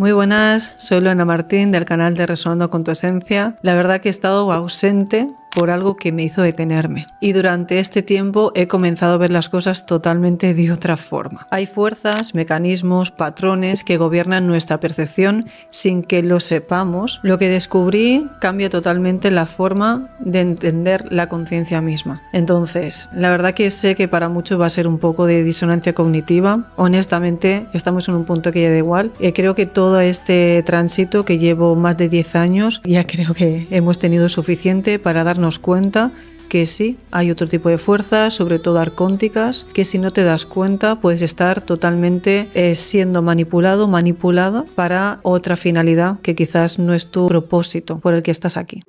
Muy buenas, soy Lorena Martín del canal de Resonando con tu Esencia. La verdad que he estado ausente por algo que me hizo detenerme. Y durante este tiempo he comenzado a ver las cosas totalmente de otra forma. Hay fuerzas, mecanismos, patrones que gobiernan nuestra percepción sin que lo sepamos. Lo que descubrí cambia totalmente la forma de entender la conciencia misma. Entonces, la verdad que sé que para muchos va a ser un poco de disonancia cognitiva. Honestamente, estamos en un punto que ya da igual. Creo que todo este tránsito que llevo más de 10 años, ya creo que hemos tenido suficiente para darnos cuenta que sí, hay otro tipo de fuerzas, sobre todo arcónticas, que si no te das cuenta puedes estar totalmente siendo manipulado, manipulada para otra finalidad que quizás no es tu propósito por el que estás aquí.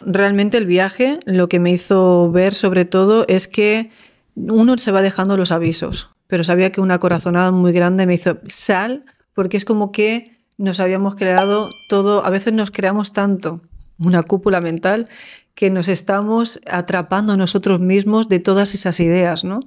Realmente el viaje lo que me hizo ver sobre todo es que uno se va dejando los avisos, pero sabía que una corazonada muy grande me hizo sal, porque es como que nos habíamos creado todo, a veces nos creamos tanto una cúpula mental que nos estamos atrapando nosotros mismos de todas esas ideas, ¿no?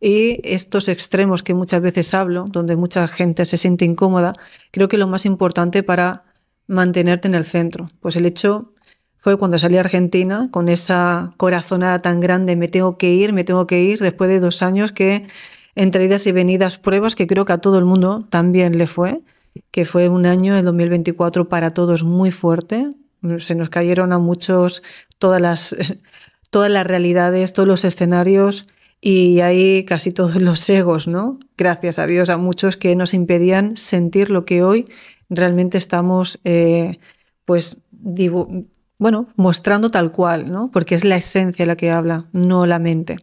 Y estos extremos que muchas veces hablo, donde mucha gente se siente incómoda, creo que lo más importante para mantenerte en el centro, pues el hecho fue cuando salí a Argentina con esa corazonada tan grande, me tengo que ir, después de 2 años que entre idas y venidas, pruebas que creo que a todo el mundo también le fue, que fue un año, el 2024, para todos muy fuerte. Se nos cayeron a muchos todas las realidades, todos los escenarios y ahí casi todos los egos, ¿no? Gracias a Dios, a muchos que nos impedían sentir lo que hoy realmente estamos mostrando tal cual, ¿no? Porque es la esencia la que habla, no la mente.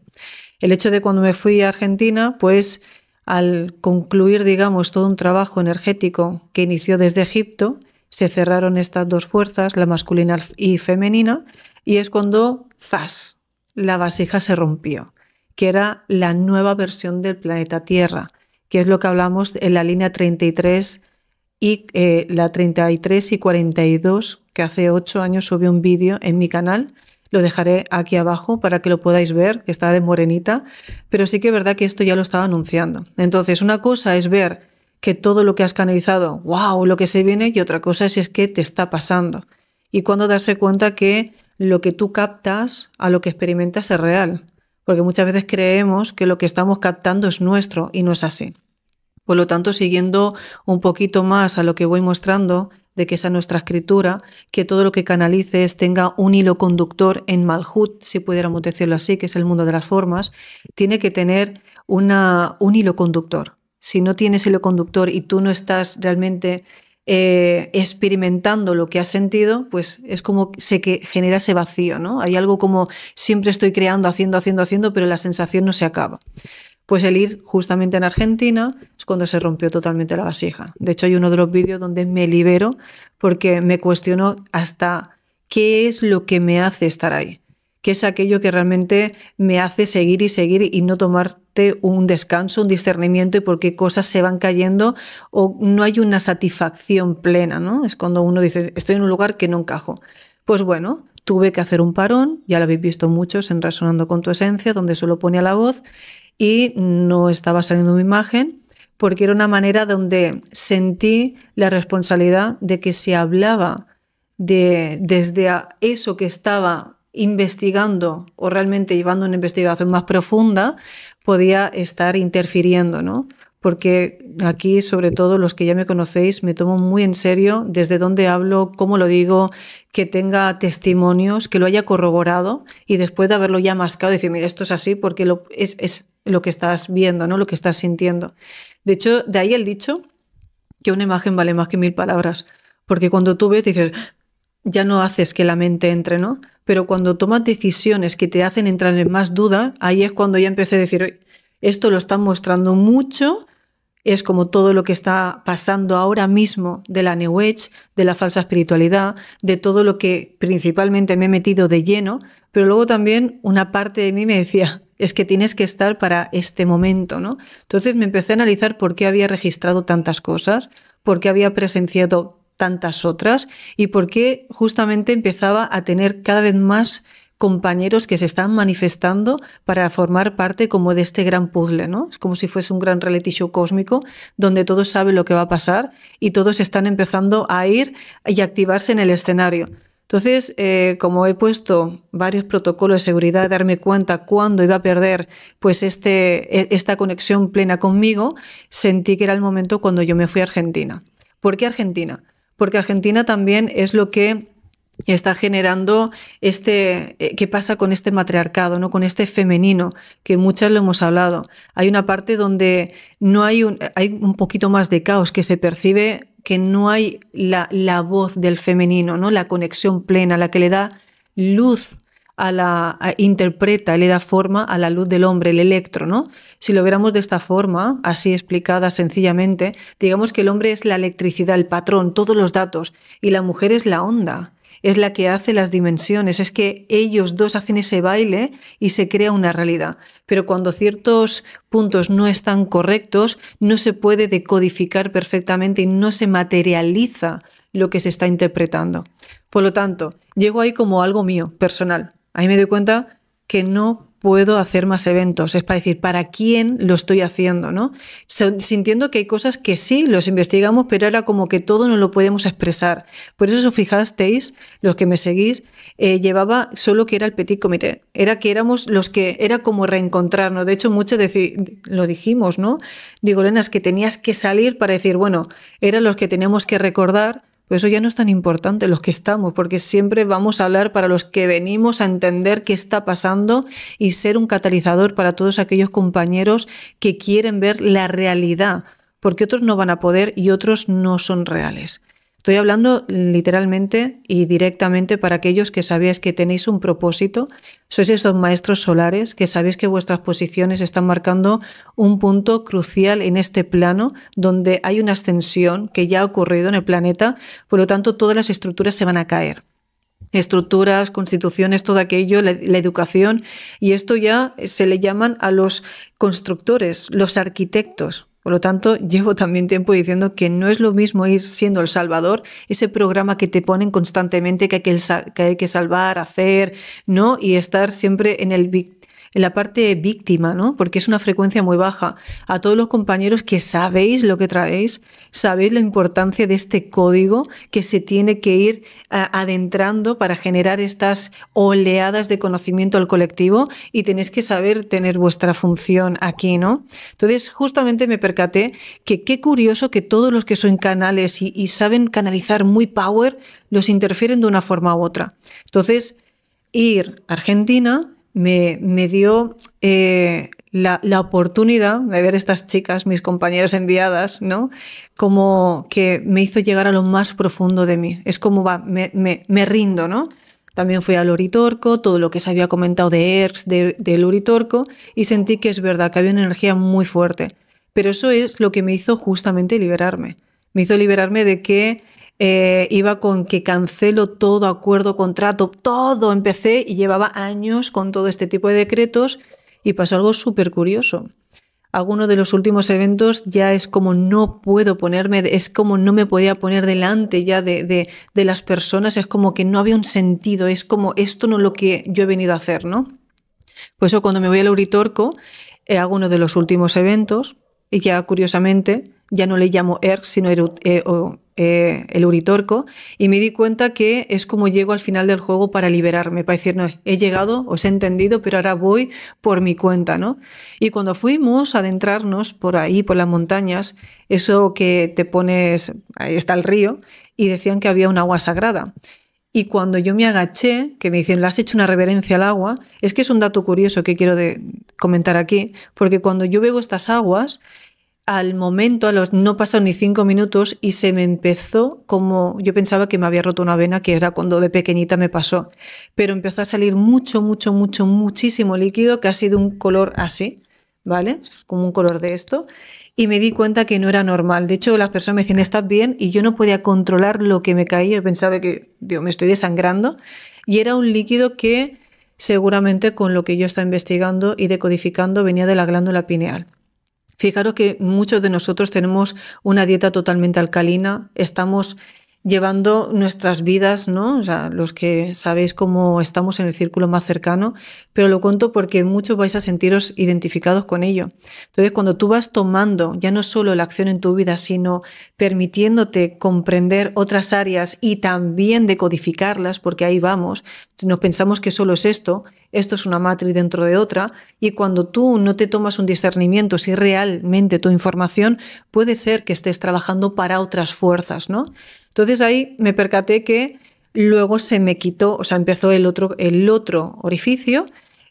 El hecho de cuando me fui a Argentina, pues al concluir, digamos, todo un trabajo energético que inició desde Egipto, se cerraron estas dos fuerzas, la masculina y femenina, y es cuando, ¡zas!, la vasija se rompió, que era la nueva versión del planeta Tierra, que es lo que hablamos en la línea 33 y la 33 y 42, que hace 8 años subí un vídeo en mi canal. Lo dejaré aquí abajo para que lo podáis ver, que está de morenita, pero sí que es verdad que esto ya lo estaba anunciando. Entonces, una cosa es ver que todo lo que has canalizado, wow, lo que se viene, y otra cosa es que te está pasando. Y cuando darse cuenta que lo que tú captas a lo que experimentas es real, porque muchas veces creemos que lo que estamos captando es nuestro y no es así. Por lo tanto, siguiendo un poquito más a lo que voy mostrando, de que esa nuestra escritura, que todo lo que canalices tenga un hilo conductor en Malhut, si pudiéramos decirlo así, que es el mundo de las formas, tiene que tener un hilo conductor. Si no tienes hilo conductor y tú no estás realmente experimentando lo que has sentido, pues es como que genera ese vacío, ¿no? Hay algo como siempre estoy creando, haciendo, pero la sensación no se acaba. Pues el ir justamente en Argentina es cuando se rompió totalmente la vasija. De hecho, hay uno de los vídeos donde me libero porque me cuestiono hasta qué es lo que me hace estar ahí. ¿Qué es aquello que realmente me hace seguir y no tomarte un descanso, un discernimiento y por qué cosas se van cayendo o no hay una satisfacción plena, ¿no? Es cuando uno dice, estoy en un lugar que no encajo. Pues bueno, tuve que hacer un parón, ya lo habéis visto muchos en Resonando con tu Esencia, donde solo ponía la voz, y no estaba saliendo mi imagen porque era una manera donde sentí la responsabilidad de que si hablaba desde eso que estaba investigando o realmente llevando una investigación más profunda, podía estar interfiriendo, ¿no? Porque aquí, sobre todo los que ya me conocéis, me tomo muy en serio desde dónde hablo, cómo lo digo, que tenga testimonios, que lo haya corroborado y después de haberlo ya mascado, decir, mira, esto es así porque es lo que estás viendo, ¿no? Lo que estás sintiendo. De hecho, de ahí el dicho que una imagen vale más que 1000 palabras, porque cuando tú ves dices, ya no haces que la mente entre, ¿no? Pero cuando tomas decisiones que te hacen entrar en más duda, ahí es cuando ya empecé a decir, esto lo están mostrando mucho, es como todo lo que está pasando ahora mismo de la New Age, de la falsa espiritualidad, de todo lo que principalmente me he metido de lleno, pero luego también una parte de mí me decía, es que tienes que estar para este momento, ¿no? Entonces me empecé a analizar por qué había registrado tantas cosas, por qué había presenciado tantas otras y por qué justamente empezaba a tener cada vez más compañeros que se están manifestando para formar parte como de este gran puzzle, ¿no? Es como si fuese un gran reality show cósmico donde todos saben lo que va a pasar y todos están empezando a ir y activarse en el escenario. Entonces, como he puesto varios protocolos de seguridad, de darme cuenta cuándo iba a perder pues esta conexión plena conmigo, sentí que era el momento cuando yo me fui a Argentina. ¿Por qué Argentina? Porque Argentina también es lo que está generando qué pasa con este matriarcado, ¿no? Con este femenino, que muchas lo hemos hablado. Hay una parte donde no hay un poquito más de caos, que se percibe que no hay la voz del femenino, ¿no? La conexión plena, la que le da luz interpreta, le da forma a la luz del hombre, el electro, ¿no? Si lo viéramos de esta forma, así explicada sencillamente, digamos que el hombre es la electricidad, el patrón, todos los datos, y la mujer es la onda. Es la que hace las dimensiones, es que ellos dos hacen ese baile y se crea una realidad. Pero cuando ciertos puntos no están correctos, no se puede decodificar perfectamente y no se materializa lo que se está interpretando. Por lo tanto, llego ahí como algo mío, personal. Ahí me doy cuenta que no puedo hacer más eventos. Es para decir, ¿para quién lo estoy haciendo? ¿No? Sintiendo que hay cosas que sí los investigamos, pero era como que todo no lo podemos expresar. Por eso, si os fijasteis, los que me seguís, llevaba solo que era el petit comité. Era que éramos los que, era como reencontrarnos. De hecho, muchos lo dijimos, ¿no? Digo, Elena, es que tenías que salir para decir, bueno, eran los que teníamos que recordar. Pues eso ya no es tan importante los que estamos, porque siempre vamos a hablar para los que venimos a entender qué está pasando y ser un catalizador para todos aquellos compañeros que quieren ver la realidad, porque otros no van a poder y otros no son reales. Estoy hablando literalmente y directamente para aquellos que sabéis que tenéis un propósito, sois esos maestros solares que sabéis que vuestras posiciones están marcando un punto crucial en este plano donde hay una ascensión que ya ha ocurrido en el planeta, por lo tanto todas las estructuras se van a caer. Estructuras, constituciones, todo aquello, la educación, y esto ya se le llaman a los constructores, los arquitectos. Por lo tanto, llevo también tiempo diciendo que no es lo mismo ir siendo el salvador, ese programa que te ponen constantemente que hay que salvar, hacer, ¿no? Y estar siempre en la parte víctima, ¿no? Porque es una frecuencia muy baja. A todos los compañeros que sabéis lo que traéis, sabéis la importancia de este código que se tiene que ir adentrando para generar estas oleadas de conocimiento al colectivo y tenéis que saber tener vuestra función aquí, ¿no? Entonces, justamente me percaté que qué curioso que todos los que son canales y saben canalizar muy power, los interfieren de una forma u otra. Entonces, ir a Argentina me dio la oportunidad de ver estas chicas, mis compañeras enviadas, ¿no? Como que me hizo llegar a lo más profundo de mí. Es como me rindo, ¿no? También fui al Uritorco, todo lo que se había comentado de ERCS, del Uritorco, y sentí que es verdad, que había una energía muy fuerte. Pero eso es lo que me hizo justamente liberarme. Me hizo liberarme de que iba con que cancelo todo acuerdo, contrato, todo. Empecé y llevaba años con todo este tipo de decretos y pasó algo súper curioso. Algunos de los últimos eventos ya es como no puedo ponerme, es como no me podía poner delante ya de las personas, es como que no había un sentido, es como esto no es lo que yo he venido a hacer, ¿no? Por eso cuando me voy al Uritorco, hago uno de los últimos eventos y ya curiosamente ya no le llamo ERC, sino el Uritorco, y me di cuenta que es como llego al final del juego para liberarme, para decir, no, he llegado, os he entendido, pero ahora voy por mi cuenta, ¿no? Y cuando fuimos a adentrarnos por ahí, por las montañas, eso que te pones, ahí está el río, y decían que había un agua sagrada. Y cuando yo me agaché, que me dicen, ¿le has hecho una reverencia al agua? Es que es un dato curioso que quiero comentar aquí, porque cuando yo bebo estas aguas, al momento, no pasaron ni 5 minutos y se me empezó como, yo pensaba que me había roto una vena, que era cuando de pequeñita me pasó, pero empezó a salir muchísimo líquido que ha sido un color así, ¿vale? Como un color de esto. Y me di cuenta que no era normal. De hecho, las personas me decían, ¿estás bien? Y yo no podía controlar lo que me caía. Yo pensaba que, Dios, me estoy desangrando. Y era un líquido que seguramente con lo que yo estaba investigando y decodificando venía de la glándula pineal. Fijaros que muchos de nosotros tenemos una dieta totalmente alcalina, estamos llevando nuestras vidas, ¿no? O sea, los que sabéis cómo estamos en el círculo más cercano, pero lo cuento porque muchos vais a sentiros identificados con ello. Entonces, cuando tú vas tomando ya no solo la acción en tu vida, sino permitiéndote comprender otras áreas y también decodificarlas, porque ahí vamos, nos pensamos que solo es esto es una matriz dentro de otra, y cuando tú no te tomas un discernimiento si realmente tu información puede ser que estés trabajando para otras fuerzas, ¿no? Entonces ahí me percaté que luego se me quitó, o sea, empezó el otro orificio,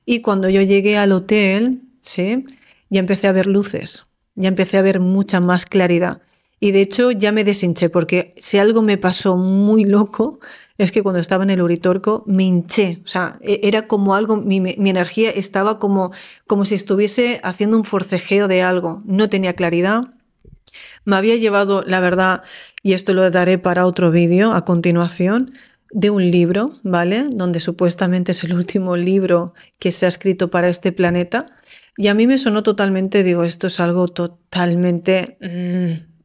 y cuando yo llegué al hotel, ¿sí?, ya empecé a ver luces, ya empecé a ver mucha más claridad. Y de hecho ya me deshinché, porque si algo me pasó muy loco es que cuando estaba en el Uritorco me hinché. O sea, era como algo, mi energía estaba como si estuviese haciendo un forcejeo de algo. No tenía claridad. Me había llevado, la verdad, y esto lo daré para otro vídeo a continuación, de un libro, ¿vale? Donde supuestamente es el último libro que se ha escrito para este planeta. Y a mí me sonó totalmente, digo, esto es algo totalmente...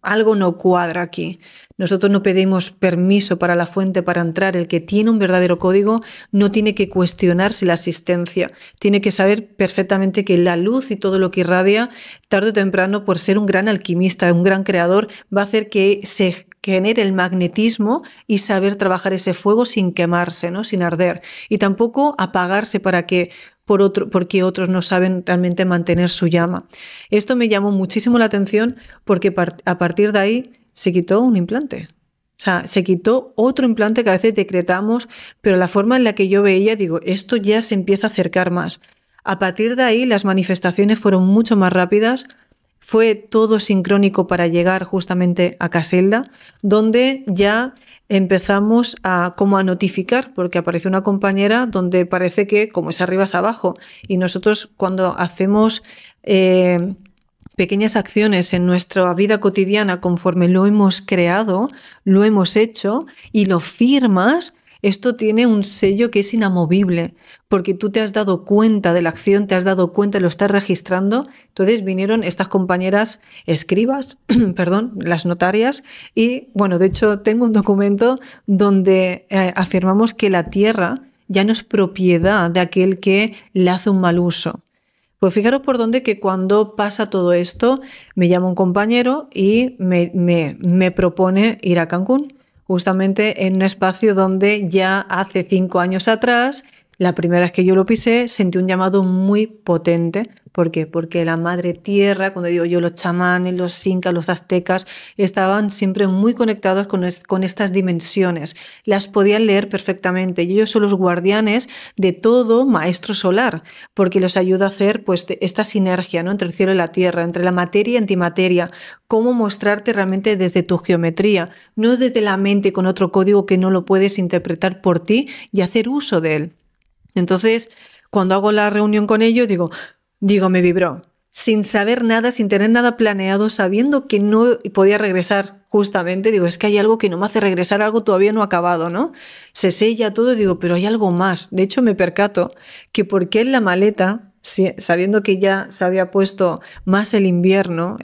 algo no cuadra aquí. Nosotros no pedimos permiso para la fuente para entrar. El que tiene un verdadero código no tiene que cuestionarse la asistencia. Tiene que saber perfectamente que la luz y todo lo que irradia, tarde o temprano, por ser un gran alquimista, un gran creador, va a hacer que se genere el magnetismo y saber trabajar ese fuego sin quemarse, ¿no?, sin arder. Y tampoco apagarse para que porque otros no saben realmente mantener su llama. Esto me llamó muchísimo la atención porque a partir de ahí se quitó un implante. O sea, se quitó otro implante que a veces decretamos, pero la forma en la que yo veía, digo, esto ya se empieza a acercar más. A partir de ahí las manifestaciones fueron mucho más rápidas. Fue todo sincrónico para llegar justamente a Caselda, donde ya empezamos a notificar, porque apareció una compañera donde parece que como es arriba es abajo, y nosotros cuando hacemos pequeñas acciones en nuestra vida cotidiana conforme lo hemos creado, lo hemos hecho y lo firmas, esto tiene un sello que es inamovible, porque tú te has dado cuenta de la acción, te has dado cuenta, lo estás registrando. Entonces vinieron estas compañeras escribas, perdón, las notarias, y bueno, de hecho tengo un documento donde afirmamos que la tierra ya no es propiedad de aquel que le hace un mal uso. Pues fijaros por dónde que cuando pasa todo esto, me llama un compañero y me propone ir a Cancún, justamente en un espacio donde ya hace 5 años atrás, la primera vez que yo lo pisé, sentí un llamado muy potente. ¿Por qué? Porque la madre tierra, cuando digo yo, los chamanes, los incas, los aztecas, estaban siempre muy conectados con estas dimensiones. Las podían leer perfectamente y ellos son los guardianes de todo maestro solar, porque los ayuda a hacer pues esta sinergia, ¿no?, entre el cielo y la tierra, entre la materia y antimateria, cómo mostrarte realmente desde tu geometría, no desde la mente con otro código que no lo puedes interpretar por ti y hacer uso de él. Entonces, cuando hago la reunión con ellos, digo, me vibró, sin saber nada, sin tener nada planeado, sabiendo que no podía regresar justamente, digo, es que hay algo que no me hace regresar, algo todavía no ha acabado, ¿no? Se sella todo, digo, pero hay algo más. De hecho, me percato que porque en la maleta, sí, sabiendo que ya se había puesto más el invierno,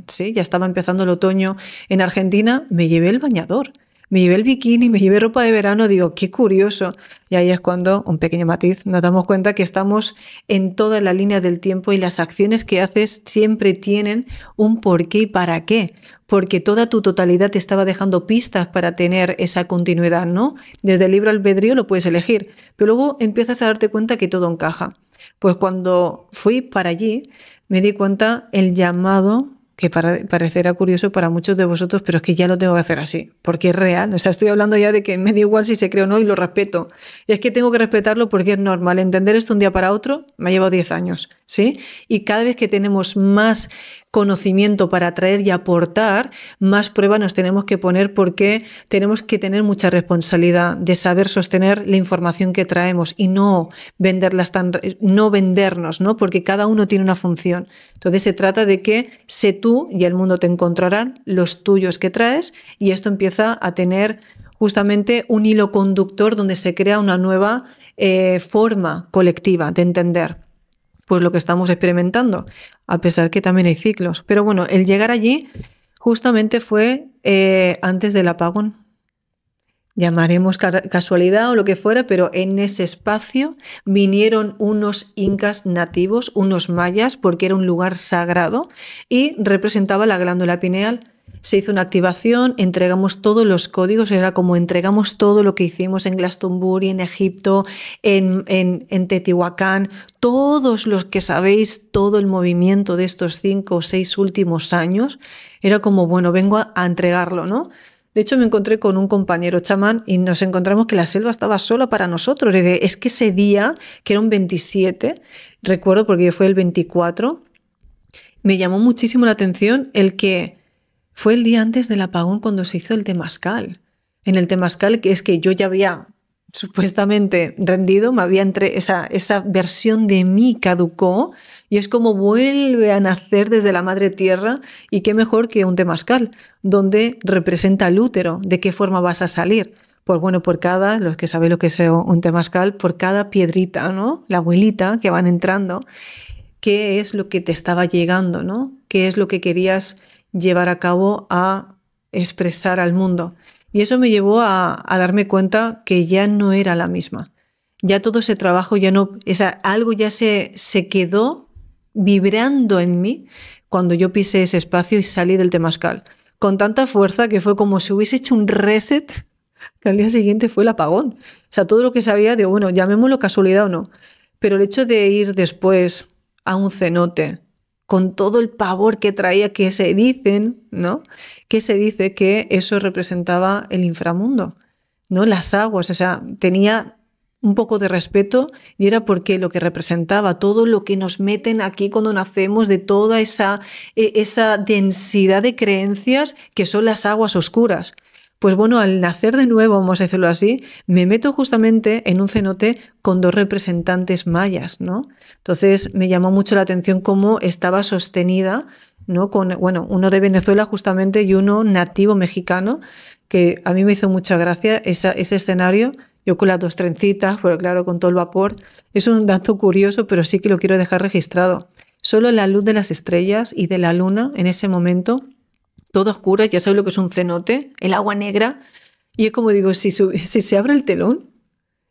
sí, ya estaba empezando el otoño en Argentina, me llevé el bañador. Me llevé el bikini, me llevé ropa de verano, digo, qué curioso. Y ahí es cuando, un pequeño matiz, nos damos cuenta que estamos en toda la línea del tiempo y las acciones que haces siempre tienen un porqué y para qué. Porque toda tu totalidad te estaba dejando pistas para tener esa continuidad, ¿no? Desde el libre albedrío lo puedes elegir, pero luego empiezas a darte cuenta que todo encaja. Pues cuando fui para allí, me di cuenta el llamado que parecerá curioso para muchos de vosotros, pero es que ya lo tengo que hacer así, porque es real. O sea, estoy hablando ya de que me da igual si se cree o no y lo respeto. Y es que tengo que respetarlo porque es normal. Entender esto un día para otro me ha llevado 10 años, ¿sí? Y cada vez que tenemos más conocimiento para traer y aportar, más prueba nos tenemos que poner porque tenemos que tener mucha responsabilidad de saber sostener la información que traemos y no vendernos, ¿no? Porque cada uno tiene una función. Entonces se trata de que sé tú y el mundo te encontrarán los tuyos que traes y esto empieza a tener justamente un hilo conductor donde se crea una nueva forma colectiva de entender pues lo que estamos experimentando, a pesar que también hay ciclos. Pero bueno, el llegar allí justamente fue antes del apagón. llamaremos casualidad o lo que fuera, pero en ese espacio vinieron unos incas nativos, unos mayas, porque era un lugar sagrado y representaba la glándula pineal. Se hizo una activación, entregamos todos los códigos, era como entregamos todo lo que hicimos en Glastonbury, en Egipto, en Teotihuacán, todos los que sabéis, todo el movimiento de estos 5 o 6 últimos años, era como, bueno, vengo a entregarlo, ¿no? De hecho, me encontré con un compañero chamán y nos encontramos que la selva estaba sola para nosotros. Es que ese día, que era un 27, recuerdo porque fue el 24, me llamó muchísimo la atención el que fue el día antes del apagón cuando se hizo el temazcal. En el temazcal, que es que yo ya había supuestamente rendido, me había esa versión de mí caducó y es como vuelve a nacer desde la madre tierra y qué mejor que un temazcal, donde representa el útero, de qué forma vas a salir. Pues bueno, por cada, los que saben lo que es un temazcal, por cada piedrita, ¿no? La abuelita que van entrando, qué es lo que te estaba llegando, ¿no? Qué es lo que querías llevar a cabo a expresar al mundo. Y eso me llevó a darme cuenta que ya no era la misma. Ya todo ese trabajo, ya no, algo ya se quedó vibrando en mí cuando yo pisé ese espacio y salí del temazcal. Con tanta fuerza que fue como si hubiese hecho un reset, que al día siguiente fue el apagón. O sea, todo lo que sabía de, bueno, llamémoslo casualidad o no. Pero el hecho de ir después a un cenote, con todo el pavor que traía, que se dicen, ¿no? Que se dice que eso representaba el inframundo, ¿no? Las aguas, o sea, tenía un poco de respeto y era porque lo que representaba, todo lo que nos meten aquí cuando nacemos, de toda esa densidad de creencias que son las aguas oscuras. Pues bueno, al nacer de nuevo, vamos a decirlo así, me meto justamente en un cenote con 2 representantes mayas, ¿no? Entonces me llamó mucho la atención cómo estaba sostenida, ¿no? Con, bueno, uno de Venezuela justamente y uno nativo mexicano, que a mí me hizo mucha gracia ese escenario, yo con las 2 trencitas, pero claro, con todo el vapor. Es un dato curioso, pero sí que lo quiero dejar registrado. Solo la luz de las estrellas y de la luna en ese momento, todo oscuro, ya sabes lo que es un cenote, el agua negra, y es como digo, si se abre el telón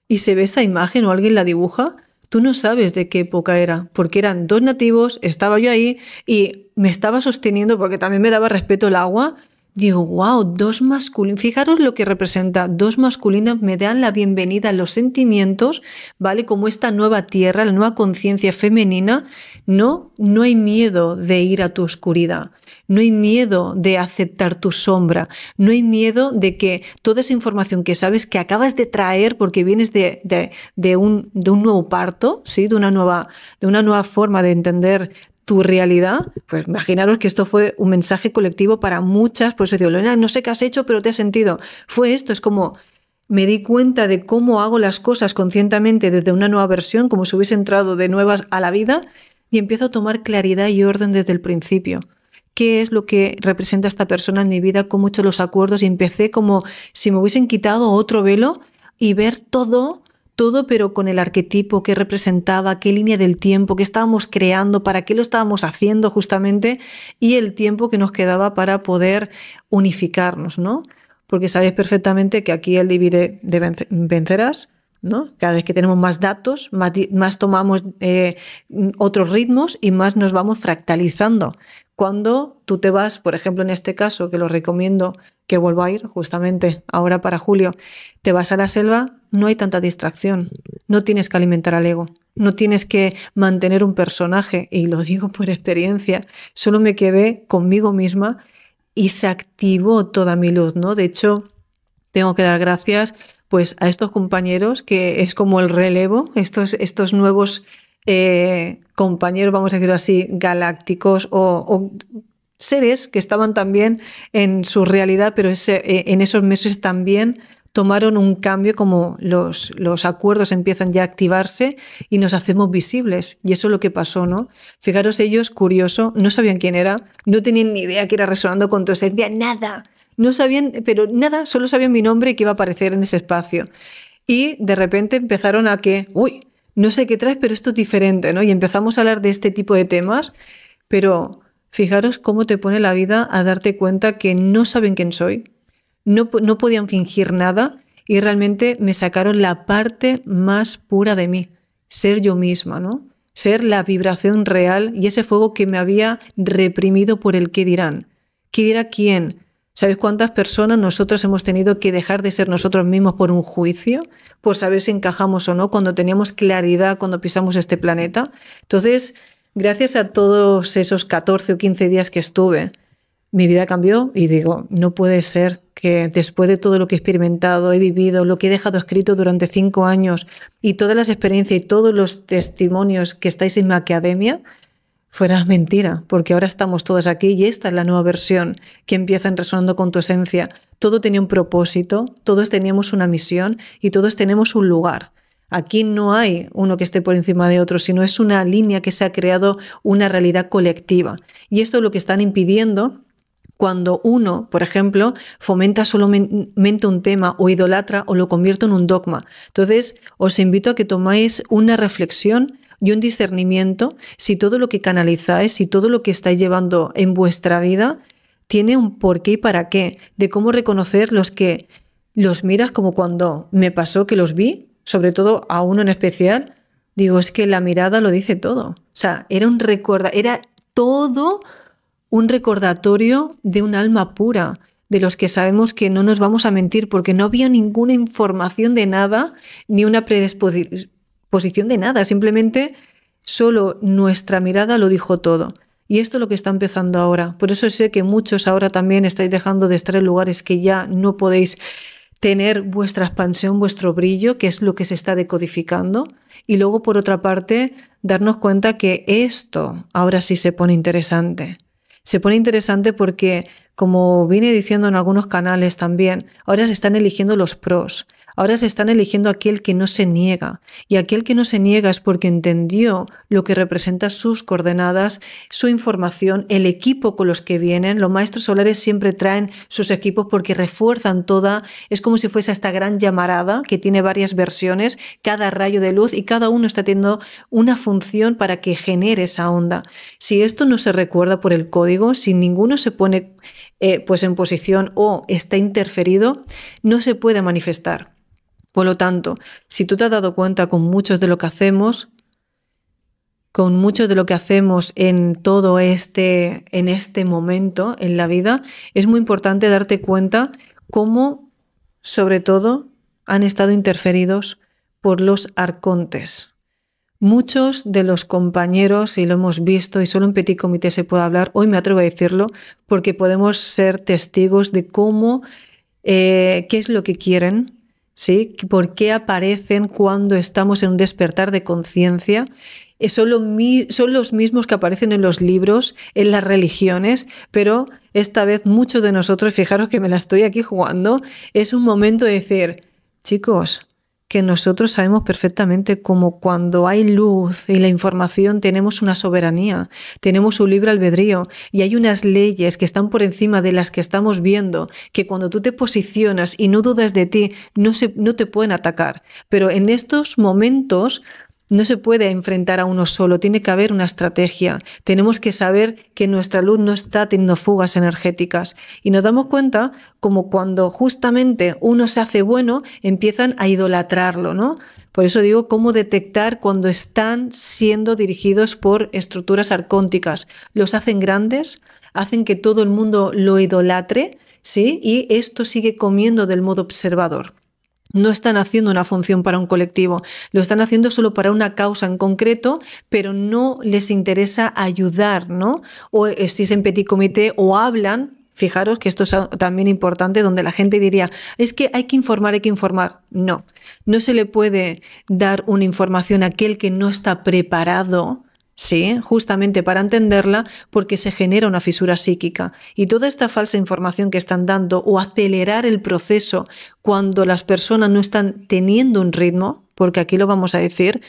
y se ve esa imagen o alguien la dibuja, tú no sabes de qué época era, porque eran 2 nativos, estaba yo ahí y me estaba sosteniendo porque también me daba respeto el agua. Digo, wow, 2 masculinos, fijaros lo que representa, 2 masculinos me dan la bienvenida a los sentimientos, ¿vale? Como esta nueva tierra, la nueva conciencia femenina, no hay miedo de ir a tu oscuridad, no hay miedo de aceptar tu sombra, no hay miedo de que toda esa información que sabes que acabas de traer porque vienes de un nuevo parto, ¿sí? de una nueva forma de entender tu realidad, pues imaginaros que esto fue un mensaje colectivo para muchas, pues digo, Lorena, no sé qué has hecho, pero te has sentido. Fue esto, es como me di cuenta de cómo hago las cosas conscientemente desde una nueva versión, como si hubiese entrado de nuevas a la vida y empiezo a tomar claridad y orden desde el principio. ¿Qué es lo que representa esta persona en mi vida? ¿Cómo he hecho los acuerdos? Y empecé como si me hubiesen quitado otro velo y ver todo, pero con el arquetipo que representaba, qué línea del tiempo, qué estábamos creando, para qué lo estábamos haciendo justamente y el tiempo que nos quedaba para poder unificarnos, ¿no? Porque sabéis perfectamente que aquí el divide de vencerás, ¿no? Cada vez que tenemos más datos, más tomamos otros ritmos y más nos vamos fractalizando. Cuando tú te vas, por ejemplo, en este caso, que lo recomiendo que vuelva a ir justamente ahora para julio, te vas a la selva, no hay tanta distracción, no tienes que alimentar al ego, no tienes que mantener un personaje, y lo digo por experiencia, solo me quedé conmigo misma y se activó toda mi luz, ¿no? De hecho, tengo que dar gracias pues a estos compañeros que es como el relevo, estos nuevos compañeros, vamos a decirlo así, galácticos o seres que estaban también en su realidad, pero en esos meses también tomaron un cambio, como los acuerdos empiezan ya a activarse y nos hacemos visibles. Y eso es lo que pasó, ¿no? Fijaros, ellos, curioso, no sabían quién era, no tenían ni idea que era resonando con tu esencia, nada. No sabían, pero nada, solo sabían mi nombre y que iba a aparecer en ese espacio. Y de repente empezaron a que, uy, no sé qué traes, pero esto es diferente, ¿no? Y empezamos a hablar de este tipo de temas, pero fijaros cómo te pone la vida a darte cuenta que no saben quién soy, no podían fingir nada y realmente me sacaron la parte más pura de mí, ser yo misma, ¿no? Ser la vibración real y ese fuego que me había reprimido por el qué dirán. ¿Qué dirá quién? ¿Sabes cuántas personas nosotros hemos tenido que dejar de ser nosotros mismos por un juicio? Por saber si encajamos o no, cuando teníamos claridad cuando pisamos este planeta. Entonces, gracias a todos esos 14 o 15 días que estuve, mi vida cambió y digo, no puede ser que después de todo lo que he experimentado, he vivido, lo que he dejado escrito durante 5 años y todas las experiencias y todos los testimonios que estáis en mi academia, fuera mentira, porque ahora estamos todos aquí y esta es la nueva versión que empieza en Resonando con tu Esencia. Todo tenía un propósito, todos teníamos una misión y todos tenemos un lugar. Aquí no hay uno que esté por encima de otro, sino es una línea que se ha creado una realidad colectiva. Y esto es lo que están impidiendo cuando uno, por ejemplo, fomenta solamente un tema o idolatra o lo convierte en un dogma. Entonces, os invito a que tomáis una reflexión y un discernimiento si todo lo que canalizáis, si todo lo que estáis llevando en vuestra vida tiene un porqué y para qué, de cómo reconocer los que los miras, como cuando me pasó que los vi, sobre todo a uno en especial, digo, es que la mirada lo dice todo. O sea, era todo un recordatorio de un alma pura, de los que sabemos que no nos vamos a mentir porque no había ninguna información de nada, ni una predisposición de nada, simplemente solo nuestra mirada lo dijo todo. Y esto es lo que está empezando ahora. Por eso sé que muchos ahora también estáis dejando de estar en lugares que ya no podéis tener vuestra expansión, vuestro brillo, que es lo que se está decodificando. Y luego, por otra parte, darnos cuenta que esto ahora sí se pone interesante. Se pone interesante porque, como vine diciendo en algunos canales también, ahora se están eligiendo los pros. Ahora se están eligiendo aquel que no se niega. Y aquel que no se niega es porque entendió lo que representa sus coordenadas, su información, el equipo con los que vienen. Los maestros solares siempre traen sus equipos porque refuerzan toda. Es como si fuese esta gran llamarada que tiene varias versiones, cada rayo de luz y cada uno está teniendo una función para que genere esa onda. Si esto no se recuerda por el código, si ninguno se pone pues en posición o está interferido, no se puede manifestar. Por lo tanto, si tú te has dado cuenta con muchos de lo que hacemos, en todo en este momento en la vida, es muy importante darte cuenta cómo, sobre todo, han estado interferidos por los arcontes. Muchos de los compañeros, y lo hemos visto, y solo en Petit Comité se puede hablar, hoy me atrevo a decirlo, porque podemos ser testigos de cómo, qué es lo que quieren, ¿sí? ¿Por qué aparecen cuando estamos en un despertar de conciencia? Son los mismos que aparecen en los libros, en las religiones, pero esta vez muchos de nosotros, fijaros que me la estoy aquí jugando, es un momento de decir, chicos, que nosotros sabemos perfectamente cómo cuando hay luz y la información tenemos una soberanía, tenemos un libre albedrío y hay unas leyes que están por encima de las que estamos viendo, que cuando tú te posicionas y no dudas de ti, no te pueden atacar. Pero en estos momentos no se puede enfrentar a uno solo, tiene que haber una estrategia. Tenemos que saber que nuestra luz no está teniendo fugas energéticas. Y nos damos cuenta como cuando justamente uno se hace bueno, empiezan a idolatrarlo, ¿no? Por eso digo cómo detectar cuando están siendo dirigidos por estructuras arcónticas. Los hacen grandes, hacen que todo el mundo lo idolatre, ¿sí? Y esto sigue comiendo del modo observador. No están haciendo una función para un colectivo, lo están haciendo solo para una causa en concreto, pero no les interesa ayudar, ¿no? O si es en Petit Comité o hablan, fijaros que esto es también importante, donde la gente diría, es que hay que informar. No se le puede dar una información a aquel que no está preparado, sí, justamente para entenderla, porque se genera una fisura psíquica. Y toda esta falsa información que están dando o acelerar el proceso cuando las personas no están teniendo un ritmo, porque aquí lo vamos a decir,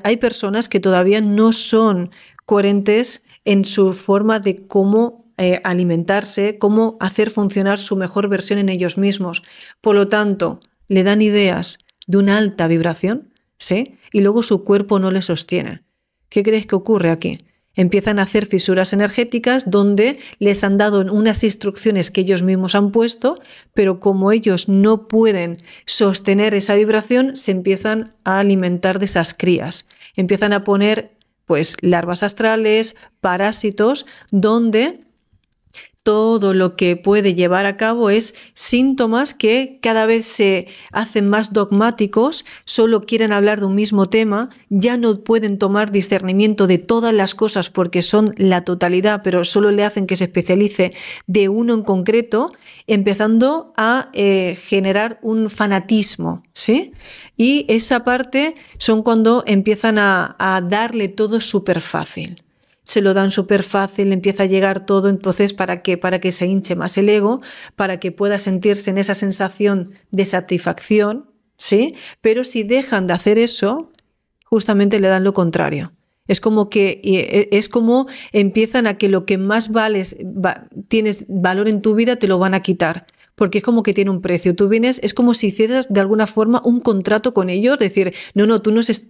hay personas que todavía no son coherentes en su forma de cómo alimentarse, cómo hacer funcionar su mejor versión en ellos mismos. Por lo tanto, le dan ideas de una alta vibración, ¿sí? Y luego su cuerpo no le sostiene. ¿Qué crees que ocurre aquí? empiezan a hacer fisuras energéticas donde les han dado unas instrucciones que ellos mismos han puesto, pero como ellos no pueden sostener esa vibración, se empiezan a alimentar de esas crías. Empiezan a poner pues larvas astrales, parásitos, donde todo lo que puede llevar a cabo es síntomas que cada vez se hacen más dogmáticos, solo quieren hablar de un mismo tema, ya no pueden tomar discernimiento de todas las cosas porque son la totalidad, pero solo le hacen que se especialice de uno en concreto, empezando a generar un fanatismo, ¿sí? Y esa parte son cuando empiezan a darle todo súper fácil. Se lo dan súper fácil, empieza a llegar todo, entonces ¿para qué? Para que se hinche más el ego, para que pueda sentirse en esa sensación de satisfacción, ¿sí? Pero si dejan de hacer eso, justamente le dan lo contrario. Es como empiezan a que lo que más tienes valor en tu vida te lo van a quitar. Porque es como que tiene un precio. Tú vienes, es como si hicieras de alguna forma un contrato con ellos, decir,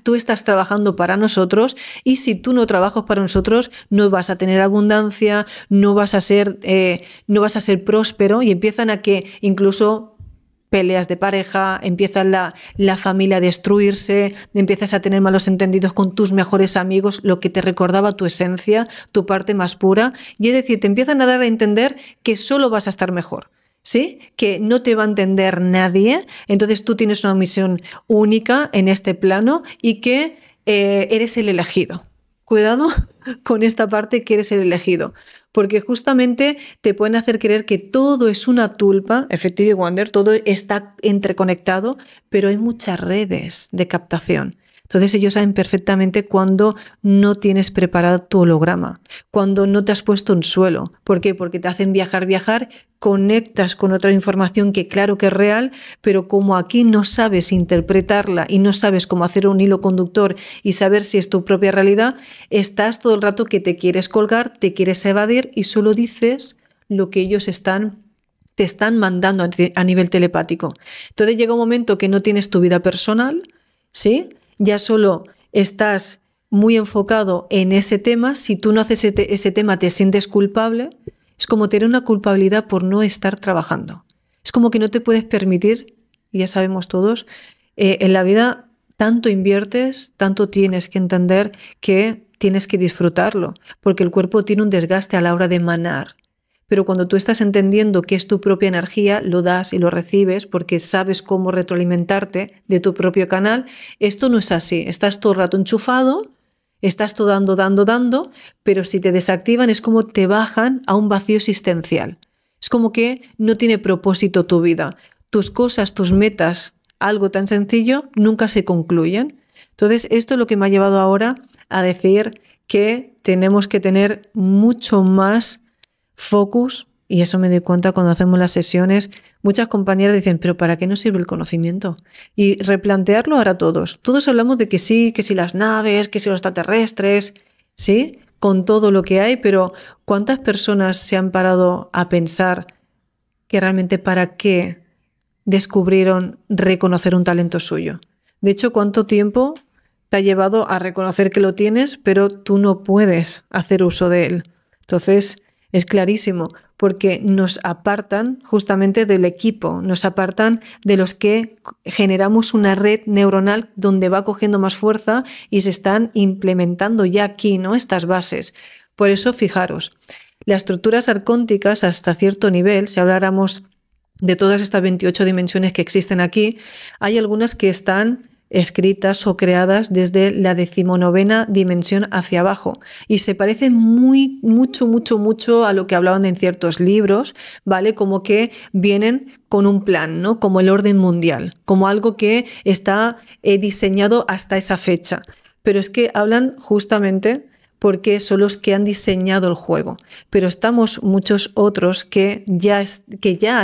tú estás trabajando para nosotros y si tú no trabajas para nosotros no vas a tener abundancia, no vas a ser próspero, y empiezan a que incluso peleas de pareja, empieza la familia a destruirse, empiezas a tener malos entendidos con tus mejores amigos, lo que te recordaba tu esencia, tu parte más pura, y es decir, te empiezan a dar a entender que solo vas a estar mejor. ¿Sí? Que no te va a entender nadie, entonces tú tienes una misión única en este plano y que eres el elegido. Cuidado con esta parte, que eres el elegido, porque justamente te pueden hacer creer que todo es una tulpa, Effective Wonder, todo está interconectado, pero hay muchas redes de captación. Entonces ellos saben perfectamente cuando no tienes preparado tu holograma, cuando no te has puesto en suelo. ¿Por qué? Porque te hacen viajar, conectas con otra información que claro que es real, pero como aquí no sabes interpretarla y no sabes cómo hacer un hilo conductor y saber si es tu propia realidad, estás todo el rato que te quieres colgar, te quieres evadir y solo dices lo que ellos te están mandando a nivel telepático. Entonces llega un momento que no tienes tu vida personal, ¿sí? Ya solo estás muy enfocado en ese tema. Si tú no haces ese tema, te sientes culpable. Es como tener una culpabilidad por no estar trabajando. Es como que no te puedes permitir, y ya sabemos todos, en la vida tanto inviertes, tanto tienes que entender que tienes que disfrutarlo, porque el cuerpo tiene un desgaste a la hora de emanar. Pero cuando tú estás entendiendo que es tu propia energía, lo das y lo recibes porque sabes cómo retroalimentarte de tu propio canal. Esto no es así. Estás todo el rato enchufado, estás todo dando, pero si te desactivan es como te bajan a un vacío existencial. Es como que no tiene propósito tu vida. Tus cosas, tus metas, algo tan sencillo, nunca se concluyen. Entonces, esto es lo que me ha llevado ahora a decir que tenemos que tener mucho más focus, y eso me doy cuenta cuando hacemos las sesiones. Muchas compañeras dicen, pero ¿para qué nos sirve el conocimiento? Y replantearlo ahora todos. Todos hablamos de que sí, que si las naves, que si los extraterrestres, ¿sí? Con todo lo que hay, pero ¿cuántas personas se han parado a pensar que realmente para qué descubrieron reconocer un talento suyo? De hecho, ¿cuánto tiempo te ha llevado a reconocer que lo tienes, pero tú no puedes hacer uso de él? Entonces, es clarísimo, porque nos apartan justamente del equipo, nos apartan de los que generamos una red neuronal donde va cogiendo más fuerza y se están implementando ya aquí, ¿no? Estas bases. Por eso, fijaros, las estructuras arcónticas hasta cierto nivel, si habláramos de todas estas 28 dimensiones que existen aquí, hay algunas que están escritas o creadas desde la 19ª dimensión hacia abajo y se parecen mucho a lo que hablaban en ciertos libros, ¿vale? Como que vienen con un plan, ¿no? Como el orden mundial, como algo que está diseñado hasta esa fecha. Pero es que hablan justamente porque son los que han diseñado el juego. Pero estamos muchos otros que ya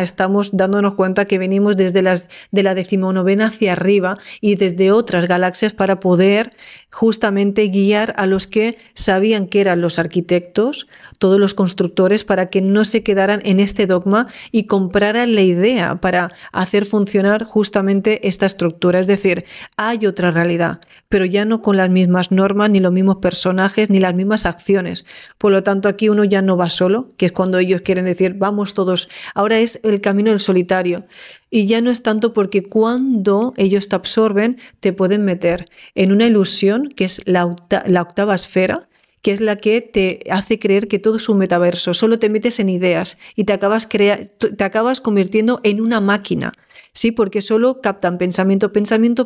estamos dándonos cuenta que venimos desde de la 19ª hacia arriba y desde otras galaxias para poder justamente guiar a los que sabían que eran los arquitectos, todos los constructores, para que no se quedaran en este dogma y compraran la idea para hacer funcionar justamente esta estructura. Es decir, hay otra realidad, pero ya no con las mismas normas, ni los mismos personajes, ni las mismas acciones. Por lo tanto, aquí uno ya no va solo, que es cuando ellos quieren decir, vamos todos, ahora es el camino del solitario. Y ya no es tanto porque cuando ellos te absorben, te pueden meter en una ilusión, que es la octava esfera, que es la que te hace creer que todo es un metaverso. Solo te metes en ideas y te acabas convirtiendo en una máquina. Sí, porque solo captan pensamiento,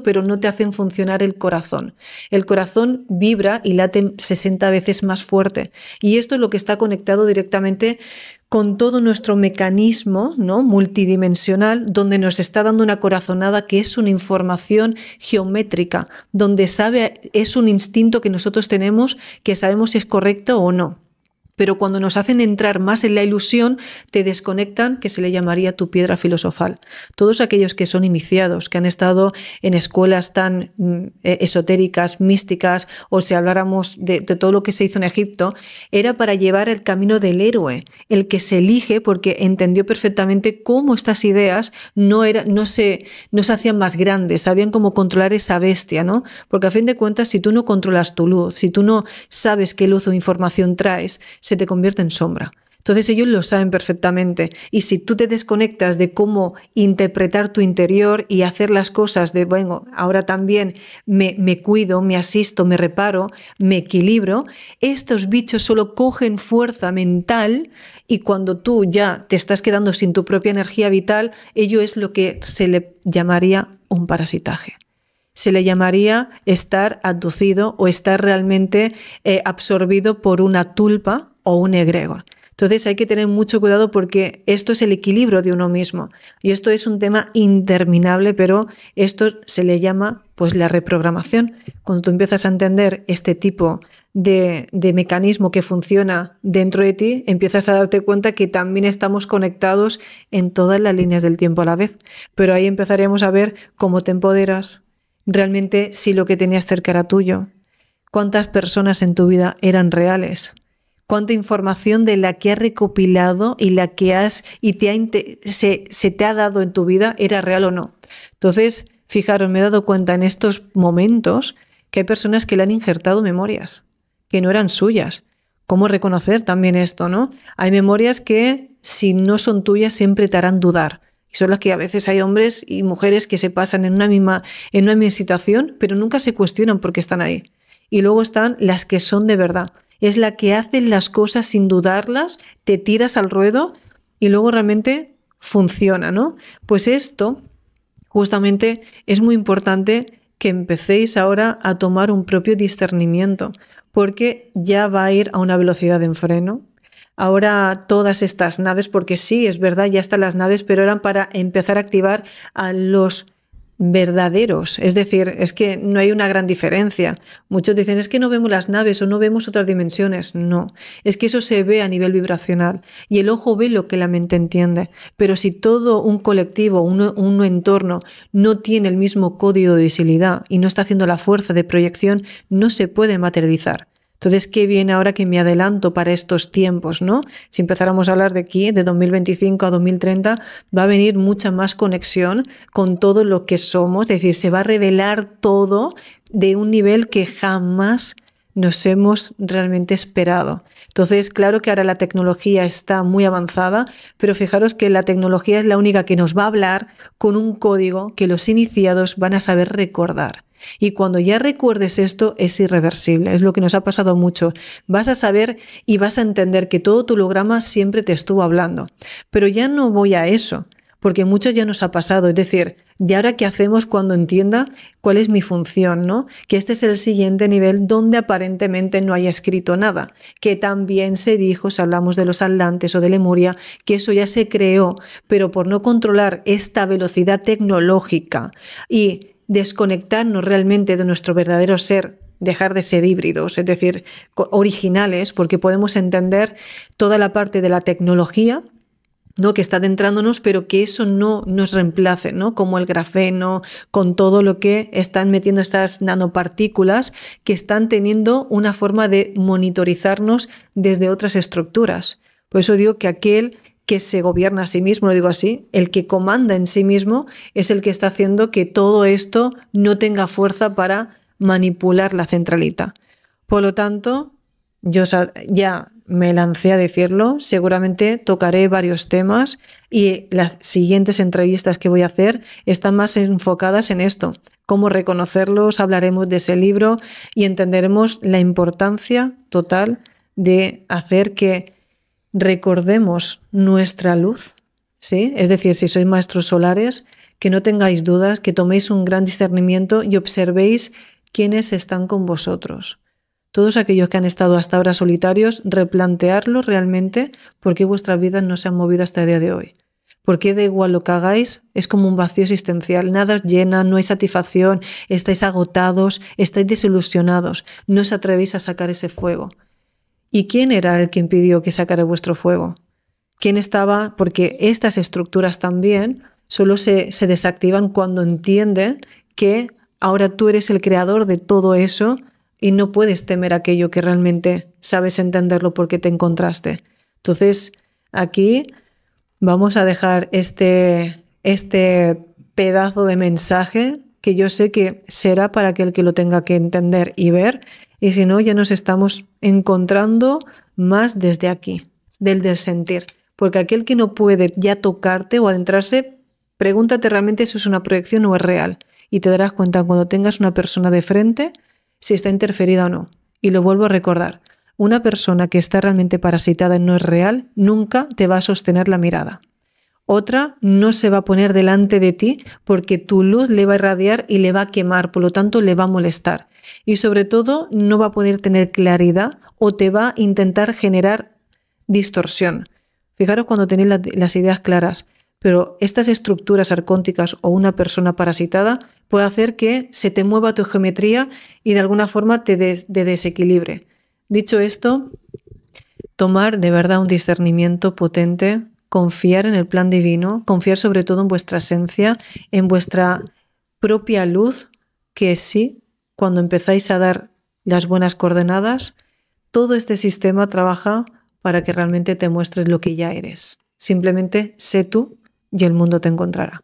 pero no te hacen funcionar el corazón. El corazón vibra y late 60 veces más fuerte. Y esto es lo que está conectado directamente con todo nuestro mecanismo, ¿no?, multidimensional, donde nos está dando una corazonada que es una información geométrica, donde es un instinto que nosotros tenemos que sabemos si es correcto o no. Pero cuando nos hacen entrar más en la ilusión, te desconectan, que se le llamaría tu piedra filosofal. Todos aquellos que son iniciados, que han estado en escuelas tan esotéricas, místicas, o si habláramos de todo lo que se hizo en Egipto, era para llevar el camino del héroe, el que se elige porque entendió perfectamente cómo estas ideas no se hacían más grandes, sabían cómo controlar esa bestia, ¿no? Porque a fin de cuentas, si tú no controlas tu luz, si tú no sabes qué luz o información traes, se te convierte en sombra. Entonces ellos lo saben perfectamente y si tú te desconectas de cómo interpretar tu interior y hacer las cosas de, bueno, ahora también me cuido, me asisto, me reparo, me equilibro, estos bichos solo cogen fuerza mental y cuando tú ya te estás quedando sin tu propia energía vital, ello es lo que se le llamaría un parasitaje. Se le llamaría estar abducido o estar realmente absorbido por una tulpa o un egregor. Entonces hay que tener mucho cuidado porque esto es el equilibrio de uno mismo y esto es un tema interminable, pero esto se le llama pues la reprogramación. Cuando tú empiezas a entender este tipo de mecanismo que funciona dentro de ti, empiezas a darte cuenta que también estamos conectados en todas las líneas del tiempo a la vez. Pero ahí empezaremos a ver cómo te empoderas, realmente si lo que tenías cerca era tuyo, cuántas personas en tu vida eran reales, cuánta información de la que has recopilado y la que se te ha dado en tu vida era real o no. Entonces, fijaros, me he dado cuenta en estos momentos que hay personas que le han injertado memorias que no eran suyas. ¿Cómo reconocer también esto, no? Hay memorias que, si no son tuyas, siempre te harán dudar. Y son las que a veces hay hombres y mujeres que se pasan en una misma situación, pero nunca se cuestionan por qué están ahí. Y luego están las que son de verdad. Es la que hacen las cosas sin dudarlas, te tiras al ruedo y luego realmente funciona, ¿no? Pues esto justamente es muy importante que empecéis ahora a tomar un propio discernimiento, porque ya va a ir a una velocidad de enfreno. Ahora todas estas naves, porque sí, es verdad, ya están las naves, pero eran para empezar a activar a los verdaderos, es decir, es que no hay una gran diferencia. Muchos dicen, es que no vemos las naves o no vemos otras dimensiones. No, es que eso se ve a nivel vibracional y el ojo ve lo que la mente entiende. Pero si todo un colectivo, un entorno no tiene el mismo código de visibilidad y no está haciendo la fuerza de proyección, no se puede materializar. Entonces, ¿qué viene ahora que me adelanto para estos tiempos, ¿no? Si empezáramos a hablar de aquí, de 2025 a 2030, va a venir mucha más conexión con todo lo que somos, es decir, se va a revelar todo de un nivel que jamás nos hemos realmente esperado. Entonces, claro que ahora la tecnología está muy avanzada, pero fijaros que la tecnología es la única que nos va a hablar con un código que los iniciados van a saber recordar. Y cuando ya recuerdes esto, es irreversible, es lo que nos ha pasado mucho. Vas a saber y vas a entender que todo tu holograma siempre te estuvo hablando. Pero ya no voy a eso, porque muchos ya nos ha pasado. Es decir, ¿y ahora qué hacemos cuando entienda cuál es mi función, ¿no? Que este es el siguiente nivel donde aparentemente no haya escrito nada, que también se dijo, si hablamos de los atlantes o de Lemuria, que eso ya se creó, pero por no controlar esta velocidad tecnológica y desconectarnos realmente de nuestro verdadero ser, dejar de ser híbridos, es decir, originales, porque podemos entender toda la parte de la tecnología, ¿no?, que está adentrándonos, pero que eso no nos reemplace, ¿no?, como el grafeno, con todo lo que están metiendo estas nanopartículas que están teniendo una forma de monitorizarnos desde otras estructuras. Por eso digo que aquel que se gobierna a sí mismo, lo digo así, el que comanda en sí mismo es el que está haciendo que todo esto no tenga fuerza para manipular la centralita. Por lo tanto, ya me lancé a decirlo, seguramente tocaré varios temas y las siguientes entrevistas que voy a hacer están más enfocadas en esto, cómo reconocerlos, hablaremos de ese libro y entenderemos la importancia total de hacer que recordemos nuestra luz, ¿sí? Es decir, si sois maestros solares, que no tengáis dudas, que toméis un gran discernimiento y observéis quiénes están con vosotros. Todos aquellos que han estado hasta ahora solitarios, replantearlo realmente por qué vuestras vidas no se han movido hasta el día de hoy. ¿Por qué da igual lo que hagáis? Es como un vacío existencial, nada os llena, no hay satisfacción, estáis agotados, estáis desilusionados, no os atrevéis a sacar ese fuego. ¿Y quién era el que impidió que sacara vuestro fuego? ¿Quién estaba? Porque estas estructuras también solo se desactivan cuando entienden que ahora tú eres el creador de todo eso y no puedes temer aquello que realmente sabes entenderlo porque te encontraste. Entonces, aquí vamos a dejar este pedazo de mensaje que yo sé que será para aquel que lo tenga que entender y ver, y si no, ya nos estamos encontrando más desde aquí, del sentir. Porque aquel que no puede ya tocarte o adentrarse, pregúntate realmente si es una proyección o es real. Y te darás cuenta cuando tengas una persona de frente si está interferida o no. Y lo vuelvo a recordar, una persona que está realmente parasitada y no es real, nunca te va a sostener la mirada. Otra no se va a poner delante de ti porque tu luz le va a irradiar y le va a quemar, por lo tanto le va a molestar. Y sobre todo no va a poder tener claridad o te va a intentar generar distorsión. Fijaros cuando tenéis las ideas claras, pero estas estructuras arcónticas o una persona parasitada puede hacer que se te mueva tu geometría y de alguna forma te desequilibre. Dicho esto, tomar de verdad un discernimiento potente, confiar en el plan divino, confiar sobre todo en vuestra esencia, en vuestra propia luz, que sí, cuando empezáis a dar las buenas coordenadas, todo este sistema trabaja para que realmente te muestres lo que ya eres. Simplemente sé tú y el mundo te encontrará.